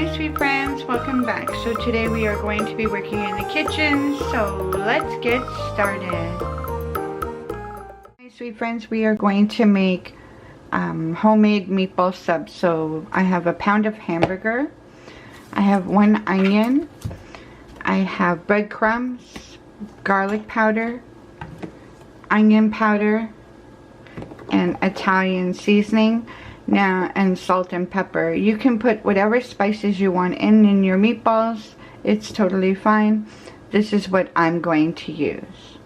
my sweet friends, welcome back. So today we are going to be working in the kitchen, so let's get started. My sweet friends, we are going to make homemade meatball subs. So I have a pound of hamburger, I have 1 onion, I have breadcrumbs, garlic powder, onion powder, and Italian seasoning. Now, and salt and pepper. You can put whatever spices you want in your meatballs. It's totally fine. This is what I'm going to use.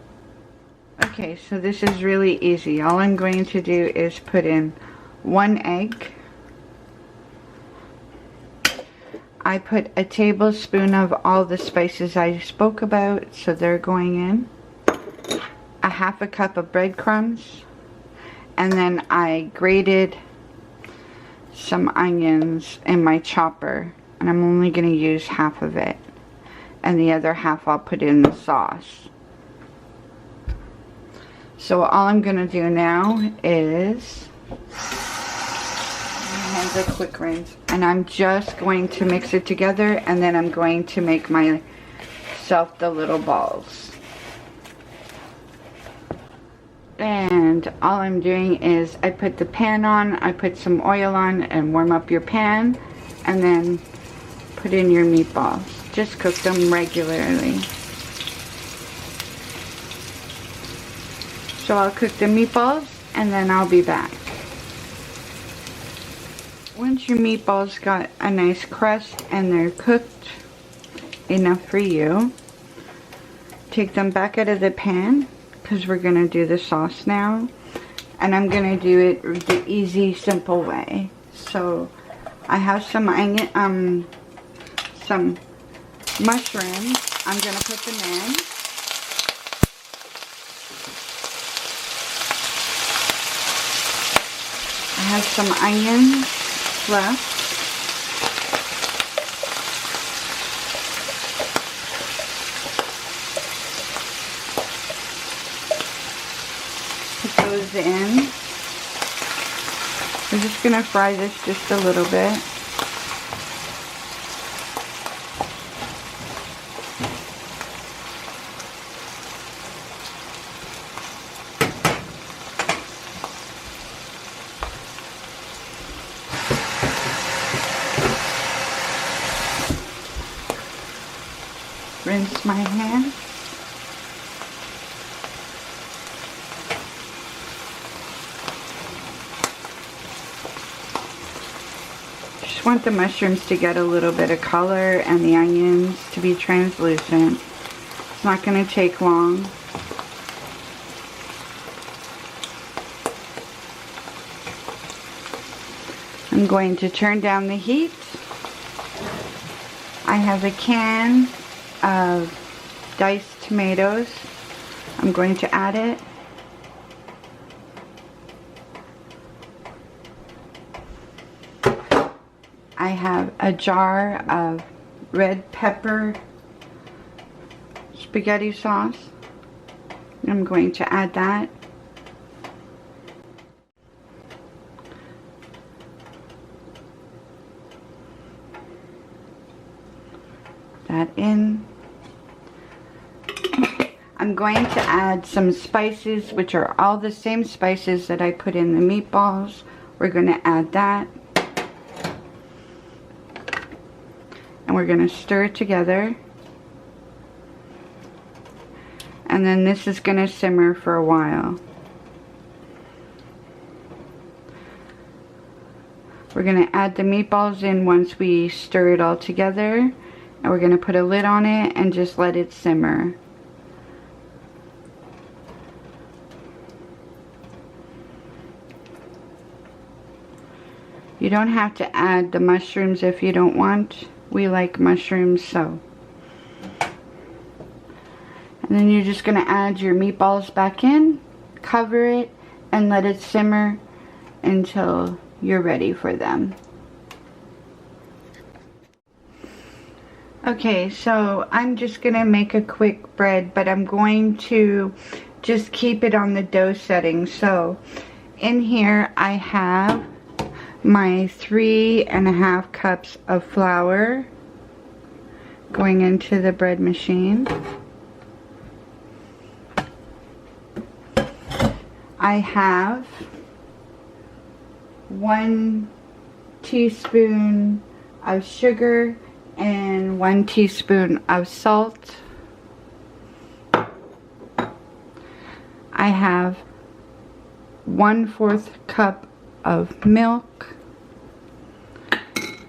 Okay, so this is really easy. All I'm going to do is put in 1 egg. I put a tablespoon of all the spices I spoke about, so they're going in. A half a cup of breadcrumbs. And then I grated some onions in my chopper, and I'm only going to use half of it, and the other half I'll put in the sauce. So all I'm going to do now is, my hands are quick rinse, and I'm just going to mix it together, and then I'm going to make myself the little balls. And all I'm doing is I put the pan on, I put some oil on, and warm up your pan, and then put in your meatballs. Just cook them regularly. So I'll cook the meatballs and then I'll be back. Once your meatballs got a nice crust and they're cooked enough for you, take them back out of the pan, because we're going to do the sauce now, and I'm going to do it the easy, simple way. So I have some onion, some mushrooms. I'm going to put them in. I have some onions left. Those in. We're just going to fry this just a little bit. Rinse my hands. Want the mushrooms to get a little bit of color and the onions to be translucent. It's not going to take long. I'm going to turn down the heat. I have a can of diced tomatoes. I'm going to add it. I have a jar of red pepper spaghetti sauce. I'm going to add that. That in. I'm going to add some spices, which are all the same spices that I put in the meatballs. We're going to add that. And we're going to stir it together. And then this is going to simmer for a while. We're going to add the meatballs in once we stir it all together. And we're going to put a lid on it and just let it simmer. You don't have to add the mushrooms if you don't want. We like mushrooms, so. And then you're just going to add your meatballs back in, cover it, and let it simmer until you're ready for them. Okay, so I'm just going to make a quick bread, but I'm going to just keep it on the dough setting. So in here I have my 3.5 cups of flour going into the bread machine. I have 1 teaspoon of sugar and 1 teaspoon of salt. I have 1/4 cup of milk,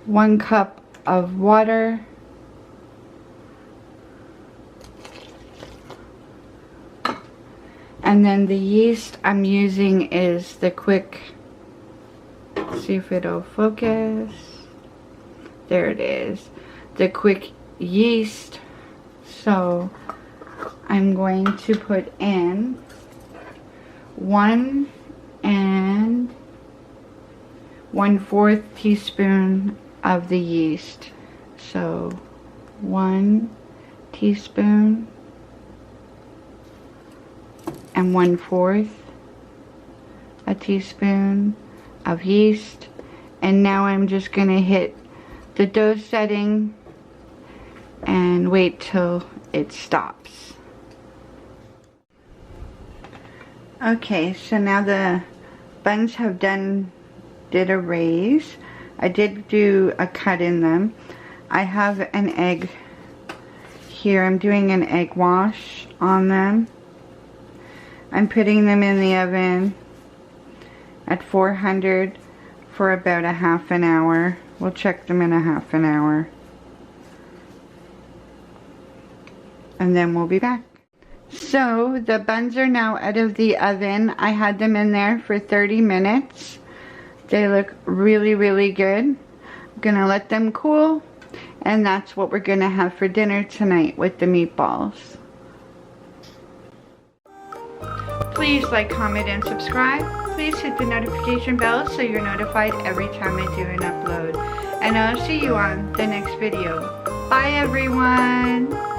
1 cup of water, and then the yeast I'm using is the quick, see if it'll focus, there it is, the quick yeast. So I'm going to put in 1 1/4 teaspoon of the yeast. So 1 teaspoon and 1/4 a teaspoon of yeast. And now I'm just going to hit the dough setting and wait till it stops. Okay, so now the buns have did a raise. I did do a cut in them. I have an egg here. I'm doing an egg wash on them. I'm putting them in the oven at 400 for about a half an hour. We'll check them in a half an hour. And then we'll be back. So the buns are now out of the oven. I had them in there for 30 minutes. They look really, really good. I'm gonna let them cool, and that's what we're gonna have for dinner tonight with the meatballs. Please like, comment, and subscribe. Please hit the notification bell so you're notified every time I do an upload. And I'll see you on the next video. Bye everyone!